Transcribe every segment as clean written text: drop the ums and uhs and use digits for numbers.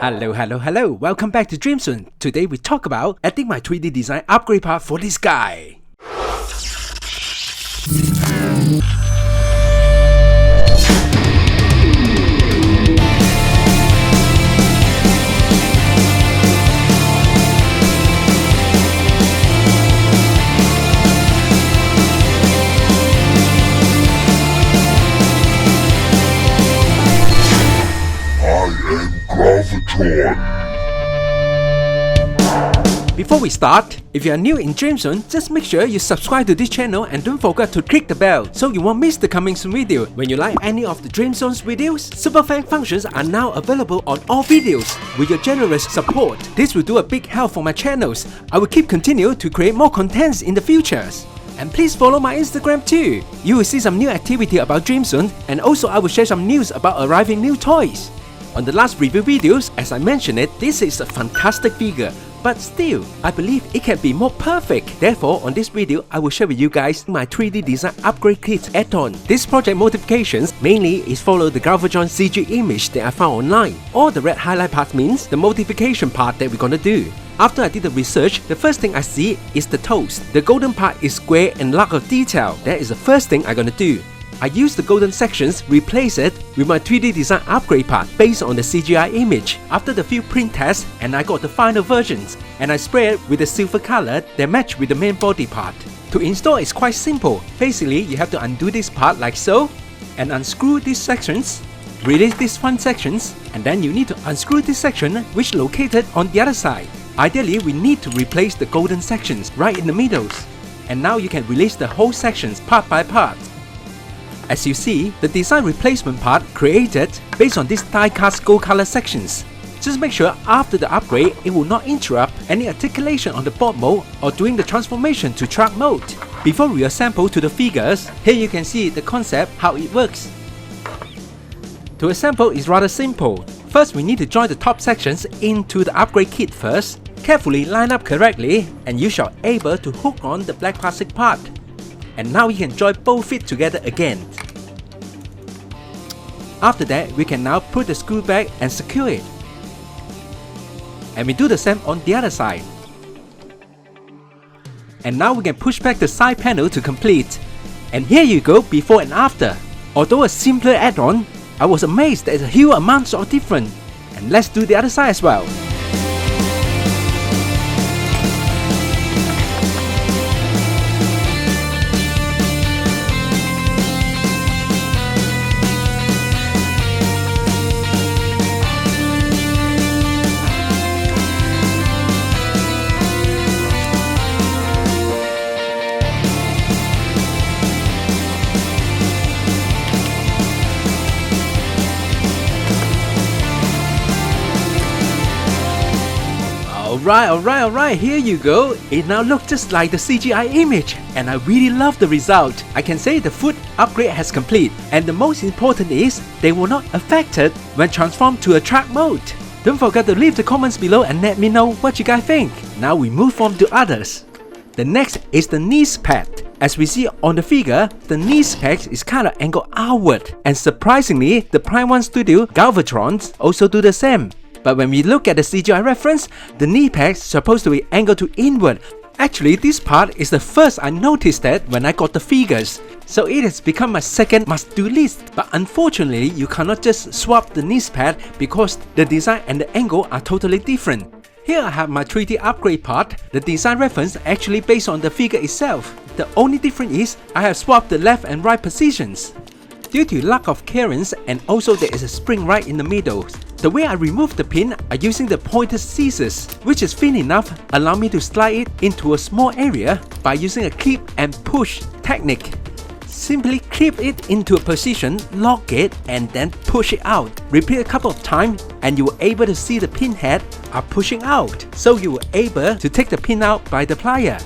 Hello, welcome back to DreamsZones. Today we talk about adding my 3D design upgrade part for this guy. Before we start, if you are new in DreamsZones, just make sure you subscribe to this channel and don't forget to click the bell so you won't miss the coming soon video. When you like any of the DreamsZones videos, Super Fan functions are now available on all videos. With your generous support, this will do a big help for my channels. I will keep continue to create more contents in the futures. And please follow my Instagram too. You will see some new activity about DreamsZones, and also I will share some news about arriving new toys. On the last review videos, as I mentioned it, this is a fantastic figure. But still, I believe it can be more perfect. Therefore, on this video, I will share with you guys my 3D design upgrade kit add-on. This project modifications mainly is follow the galvatron CG image that I found online. All the red highlight part means the modification part that we're gonna do. After I did the research, the first thing I see is the toes. The golden part is square and lack of detail. That is the first thing I'm gonna do. I use the golden sections, replace it with my 3D design upgrade part based on the CGI image. After the few print tests, and I got the final versions, and I spray it with the silver color that match with the main body part. To install is quite simple. Basically, you have to undo this part like so, and unscrew these sections, release these front sections, and then you need to unscrew this section which located on the other side. Ideally, we need to replace the golden sections right in the middles. And now you can release the whole sections part by part. As you see, the design replacement part created based on these die-cast gold color sections. Just make sure after the upgrade, it will not interrupt any articulation on the board mode or doing the transformation to track mode. Before we assemble to the figures, here you can see the concept how it works. To assemble is rather simple. First, we need to join the top sections into the upgrade kit first. Carefully line up correctly, and you shall able to hook on the black plastic part. And now you can join both feet together again. After that, we can now put the screw back and secure it. And we do the same on the other side. And now we can push back the side panel to complete. And here you go, before and after. Although a simpler add-on, I was amazed that a huge amounts of difference. And let's do the other side as well. Alright, here you go. It now looks just like the CGI image, and I really love the result. I can say the foot upgrade has complete, and the most important is they will not affected when transformed to a track mode. Don't forget to leave the comments below and let me know what you guys think. Now we move on to others. The next is the knees pad. As we see on the figure, the knees pad is kind of angled outward, and surprisingly, the Prime 1 Studio galvatrons also do the same. But when we look at the CGI reference, the knee pad is supposed to be angled to inward. Actually, this part is the first I noticed that when I got the figures. So it has become my second must-do list. But unfortunately, you cannot just swap the knee pad because the design and the angle are totally different. Here I have my 3D upgrade part. The design reference actually based on the figure itself. The only difference is I have swapped the left and right positions. Due to lack of clearance, and also there is a spring right in the middle. The way I remove the pin are using the pointed scissors, which is thin enough allow me to slide it into a small area by using a clip and push technique. Simply clip it into a position, lock it, and then push it out. Repeat a couple of times and you will able to see the pin head are pushing out. So you will able to take the pin out by the plier.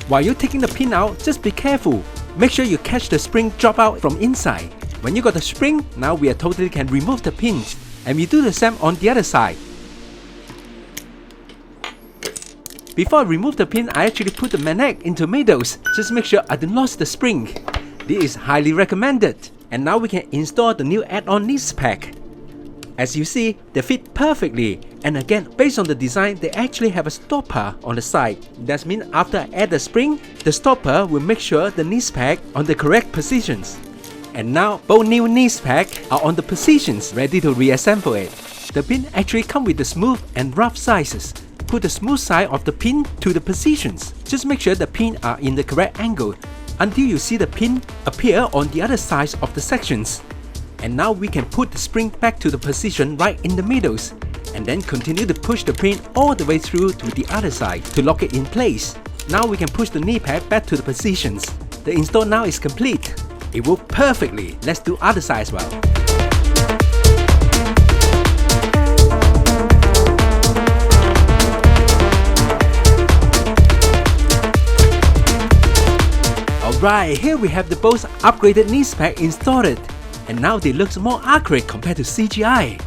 While you're taking the pin out, just be careful. Make sure you catch the spring drop out from inside. When you got the spring, now we totally can remove the pins. And we do the same on the other side. Before I remove the pin, I actually put the magnet into middles. Just make sure I don't lose the spring. This is highly recommended. And now we can install the new add-on knees pack. As you see, they fit perfectly, and again, based on the design, they actually have a stopper on the side. That means after I add the spring, the stopper will make sure the knee peg on the correct positions. And now, both new knee pegs are on the positions ready to reassemble it. The pin actually come with the smooth and rough sizes. Put the smooth side of the pin to the positions. Just make sure the pin are in the correct angle until you see the pin appear on the other sides of the sections. And now we can put the spring back to the position right in the middles, and then continue to push the pin all the way through to the other side to lock it in place. Now we can push the knee peg back to the positions. The install now is complete. It worked perfectly. Let's do other side as well. Alright, here we have the both upgraded knee peg installed, and now they look more accurate compared to CGI.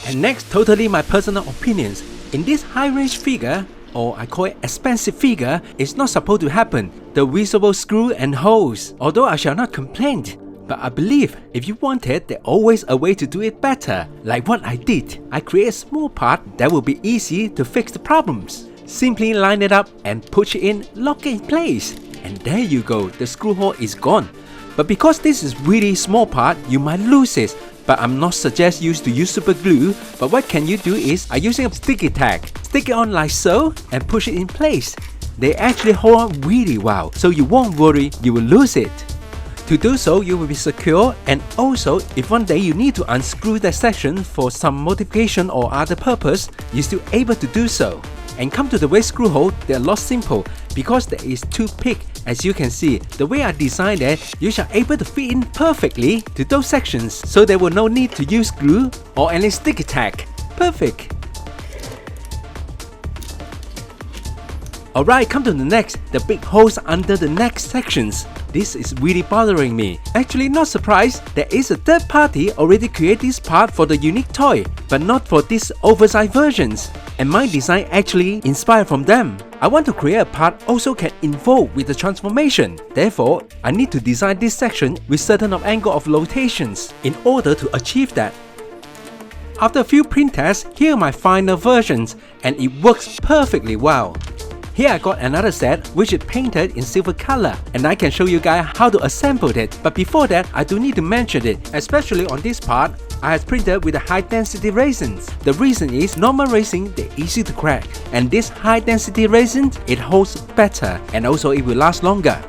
And next, totally my personal opinions. In this high-range figure, or I call it expensive figure, it's not supposed to happen. The visible screw and holes, although I shall not complain. But I believe if you want it, there's always a way to do it better. Like what I did. I create a small part that will be easy to fix the problems. Simply line it up and push it in, lock it in place. And there you go, the screw hole is gone. But because this is really small part, you might lose it. But I'm not suggest you to use super glue. But what can you do is, I'm using a sticky tag. Stick it on like so and push it in place. They actually hold on really well, so you won't worry you will lose it. To do so, you will be secure, and also if one day you need to unscrew that section for some modification or other purpose, you're still able to do so. And come to the waist screw hole, they're a lot simple because there is two peaks. As you can see, the way I designed it, you shall able to fit in perfectly to those sections, so there will no need to use glue or any sticky tag. Perfect! Alright, come to the next, the big holes under the neck sections. This is really bothering me. Actually not surprised, there is a third party already create this part for the unique toy, but not for these oversized versions. And my design actually inspired from them. I want to create a part also can involve with the transformation. Therefore, I need to design this section with certain angle of rotations in order to achieve that. After a few print tests, here are my final versions, and it works perfectly well. Here I got another set which is painted in silver color, and I can show you guys how to assemble it. But before that, I do need to mention it, especially on this part, I have printed with a high density resins. The reason is normal resin they're easy to crack, and this high density resin it holds better and also it will last longer.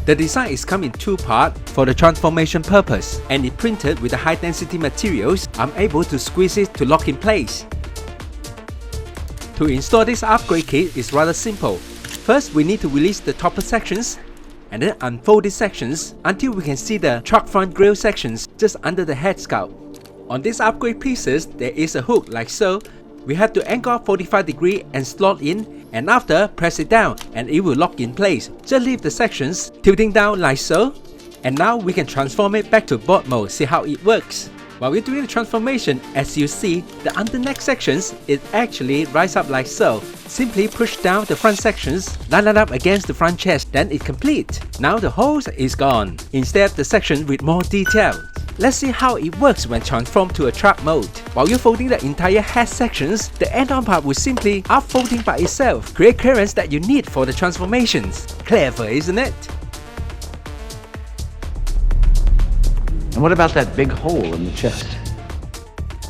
The design is come in two parts for the transformation purpose, and it printed with the high density materials. I'm able to squeeze it to lock in place. To install this upgrade kit is rather simple. First, we need to release the topper sections and then unfold these sections until we can see the truck front grille sections just under the head scout. On these upgrade pieces, there is a hook like so. We have to angle 45 degrees and slot in, and after press it down and it will lock in place. Just leave the sections tilting down like so, and now we can transform it back to board mode. See how it works. While we're doing the transformation, as you see, the under neck sections, it actually rise up like so. Simply push down the front sections, line it up against the front chest, then it's complete. Now the holes is gone. Instead, the section with more detail. Let's see how it works when transformed to a truck mode. While you're folding the entire head sections, the end-on part will simply up-folding by itself, create clearance that you need for the transformations. Clever, isn't it? And what about that big hole in the chest?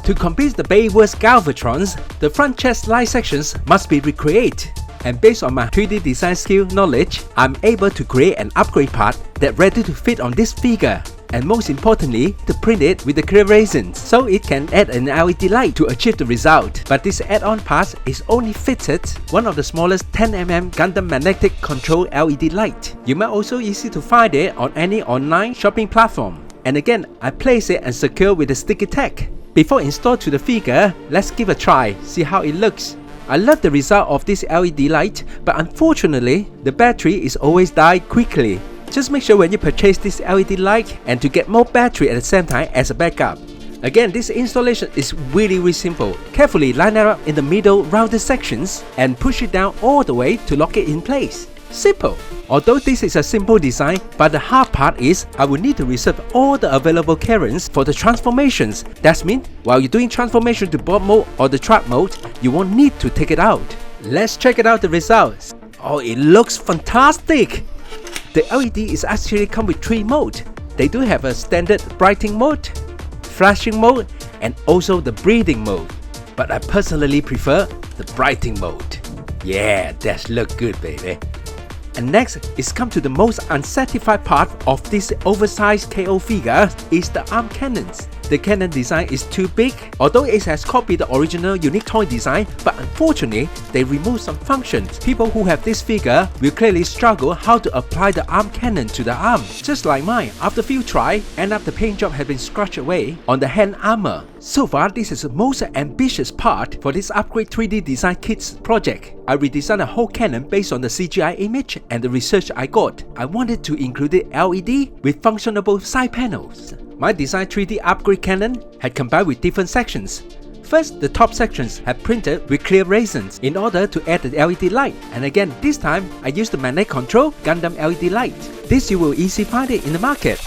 To complete the Bayworth galvatrons, the front chest line sections must be recreated. And based on my 3D design skill knowledge, I'm able to create an upgrade part that's ready to fit on this figure. And most importantly, to print it with the clear resins, so it can add an LED light to achieve the result. But this add-on part is only fitted one of the smallest 10mm Gundam magnetic control LED light. You might also easy to find it on any online shopping platform. And again, I place it and secure with a sticky tag. Before install to the figure, let's give a try, see how it looks. I love the result of this LED light, but unfortunately, the battery is always die quickly. Just make sure when you purchase this LED light and to get more battery at the same time as a backup. Again, this installation is really simple. Carefully line it up in the middle rounded sections and push it down all the way to lock it in place. Simple. Although this is a simple design, but the hard part is I will need to reserve all the available currents for the transformations. That means while you're doing transformation to board mode or the track mode, you won't need to take it out. Let's check it out the results. Oh, it looks fantastic! The LED is actually come with 3 modes. They do have a standard brightening mode, flashing mode, and also the breathing mode. But I personally prefer the brightening mode. Yeah, that looks good, baby. And next is come to the most unsatisfied part of this oversized KO figure is the arm cannons. The cannon design is too big, although it has copied the original unique toy design, but unfortunately, they remove some functions. People who have this figure will clearly struggle how to apply the arm cannon to the arm. Just like mine, after few try, end up the paint job has been scratched away on the hand armor. So far, this is the most ambitious part for this upgrade 3D design kits project. I redesigned a whole cannon based on the CGI image and the research I got. I wanted to include the LED with functionable side panels. My design 3D upgrade cannon had combined with different sections. First, the top sections had printed with clear resins in order to add the LED light. And again, this time, I used the magnetic control Gundam LED light. This you will easily find it in the market.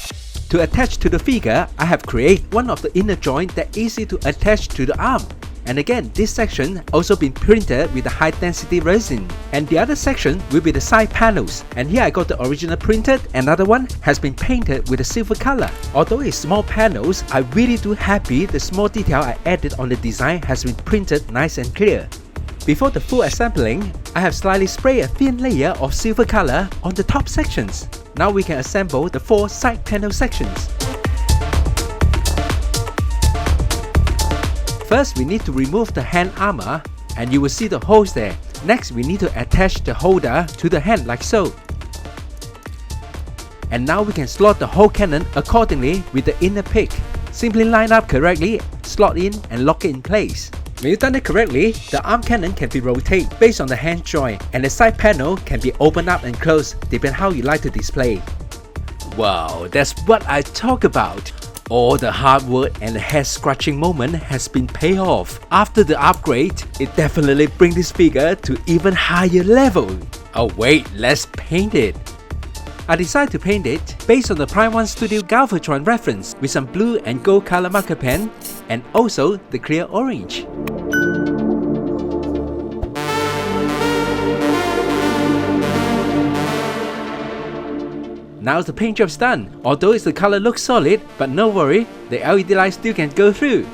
To attach to the figure, I have created one of the inner joint that is easy to attach to the arm. And again, this section also been printed with a high density resin. And the other section will be the side panels. And here I got the original printed, another one has been painted with a silver color. Although it's small panels, I really do happy the small detail I added on the design has been printed nice and clear. Before the full assembling, I have slightly sprayed a thin layer of silver color on the top sections. Now we can assemble the 4 side panel sections. First, we need to remove the hand armor and you will see the holes there. Next, we need to attach the holder to the hand like so. And now we can slot the whole cannon accordingly with the inner pick. Simply line up correctly, slot in and lock it in place. When you've done it correctly, the arm cannon can be rotated based on the hand joint and the side panel can be opened up and closed depending how you like to display. Wow, that's what I talk about. All the hard work and the head scratching moment has been paid off. After the upgrade, it definitely brings this figure to even higher level. Oh wait, let's paint it. I decided to paint it based on the Prime 1 Studio galvatron reference with some blue and gold color marker pen and also the clear orange. Now the paint job's done. Although the color looks solid, but no worry, the LED light still can go through.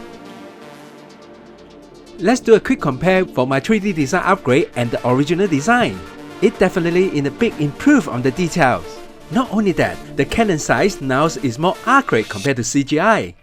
Let's do a quick compare for my 3D design upgrade and the original design. It definitely in a big improve on the details. Not only that, the cannon size now is more accurate compared to CGI.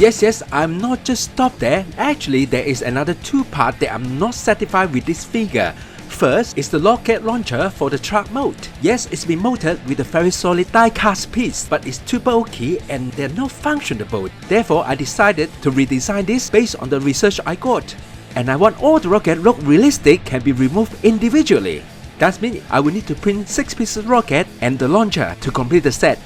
Yes, I'm not just stopped there. Actually, there is another 2 parts that I'm not satisfied with this figure. First is the rocket launcher for the truck mode. Yes, it's been molded with a very solid die-cast piece, but it's too bulky and they're not functionable. Therefore, I decided to redesign this based on the research I got. And I want all the rocket look realistic can be removed individually. That means I will need to print 6 pieces of rocket and the launcher to complete the set.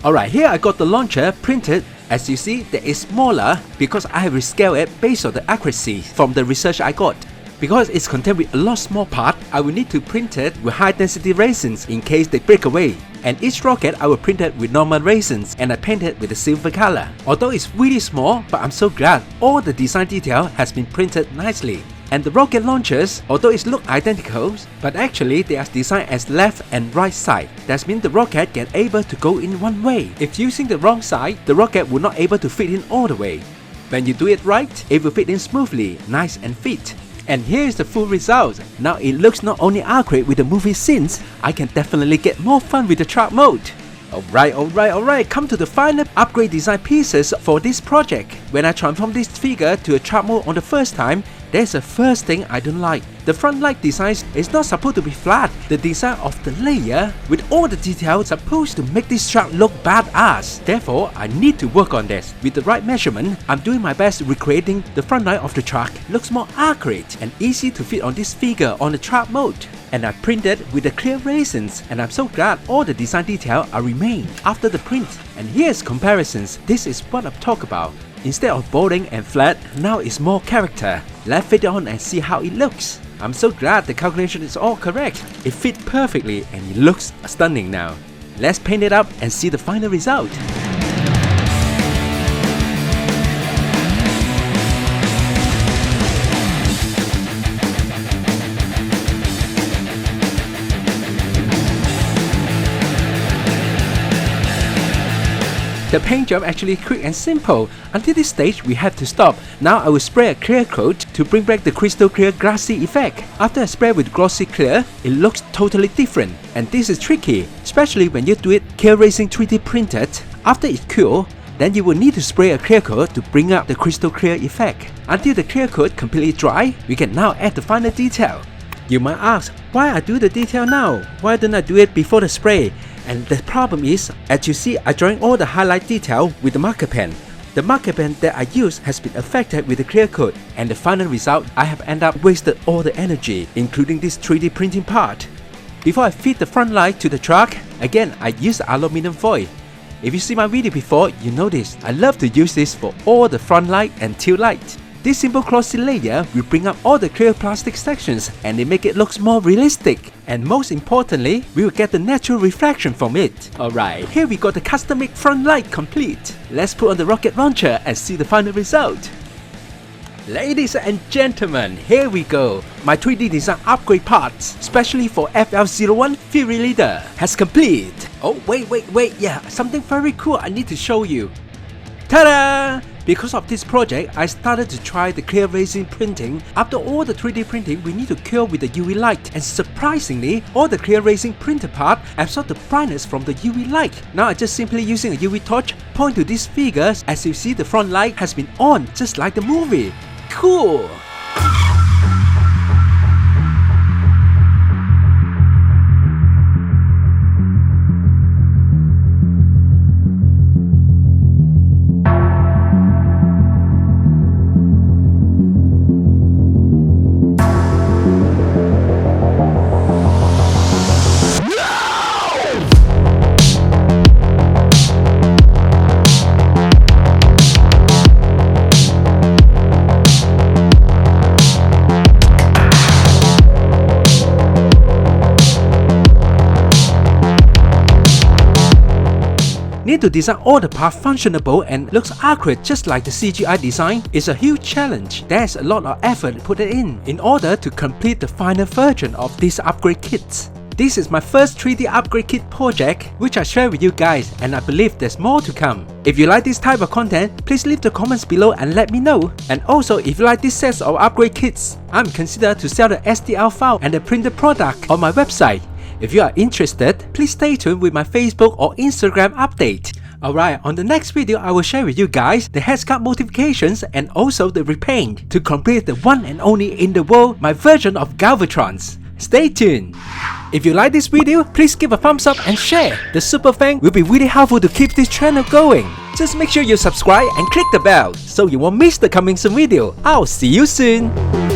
Alright, here I got the launcher printed. As you see, that is smaller because I have rescaled it based on the accuracy from the research I got. Because it's contained with a lot small part, I will need to print it with high density resins in case they break away. And each rocket I will print it with normal resins and I paint it with a silver color. Although it's really small, but I'm so glad all the design detail has been printed nicely. And the rocket launchers, although it look identical, but actually they are designed as left and right side. That means the rocket can able to go in one way. If using the wrong side, the rocket will not able to fit in all the way. When you do it right, it will fit in smoothly, nice and fit. And here's the full result. Now it looks not only accurate with the movie scenes, I can definitely get more fun with the truck mode. Alright, come to the final upgrade design pieces for this project. When I transform this figure to a truck mode on the first time, there's the first thing I don't like. The front light design is not supposed to be flat. The design of the layer with all the details supposed to make this truck look badass. Therefore, I need to work on this. With the right measurement, I'm doing my best recreating the front light of the truck looks more accurate and easy to fit on this figure on the truck mode. And I printed with the clear resins, and I'm so glad all the design detail are remained after the print. And here's comparisons. This is what I'm talking about. Instead of boring and flat, now it's more character. Let's fit it on and see how it looks. I'm so glad the calculation is all correct. It fit perfectly and it looks stunning now. Let's paint it up and see the final result. The paint job actually quick and simple. Until this stage we have to stop. Now I will spray a clear coat to bring back the crystal clear glassy effect. After I spray with glossy clear, it looks totally different. And this is tricky, especially when you do it clear racing 3D printed. After it cools, then you will need to spray a clear coat to bring up the crystal clear effect. Until the clear coat completely dry, we can now add the final detail. You might ask, why I do the detail now? Why don't I do it before the spray? And the problem is, as you see, I drawing all the highlight detail with the marker pen. The marker pen that I use has been affected with the clear coat, and the final result, I have ended up wasted all the energy, including this 3D printing part. Before I fit the front light to the truck, again I use aluminum foil. If you see my video before, you know this. I love to use this for all the front light and tail light. This simple glossy layer will bring up all the clear plastic sections and it make it look more realistic. And most importantly, we will get the natural reflection from it. Alright, here we got the custom-made front light complete. Let's put on the rocket launcher and see the final result. Ladies and gentlemen, here we go. My 3D design upgrade parts, especially for FL01 Fury Leader, has complete. Oh wait, yeah, something very cool I need to show you. Ta-da! Because of this project, I started to try the clear resin printing. After all the 3D printing, we need to cure with the UV light, and surprisingly, all the clear resin printer part absorb the brightness from the UV light. Now I just simply using a UV torch, point to these figures. As you see, the front light has been on, just like the movie. Cool! Need to design all the parts functionable and looks accurate just like the CGI design is a huge challenge. There's a lot of effort put in order to complete the final version of these upgrade kits. This is my first 3D upgrade kit project which I share with you guys, and I believe there's more to come. If you like this type of content, please leave the comments below and let me know. And also, if you like this set of upgrade kits, I'm considered to sell the STL file and the printed product on my website. If you are interested, please stay tuned with my Facebook or Instagram update. Alright, on the next video I will share with you guys the headscarf modifications and also the repaint to complete the one and only in the world my version of galvatrons. Stay tuned! If you like this video, please give a thumbs up and share. The super fan will be really helpful to keep this channel going. Just make sure you subscribe and click the bell so you won't miss the coming soon video. I'll see you soon!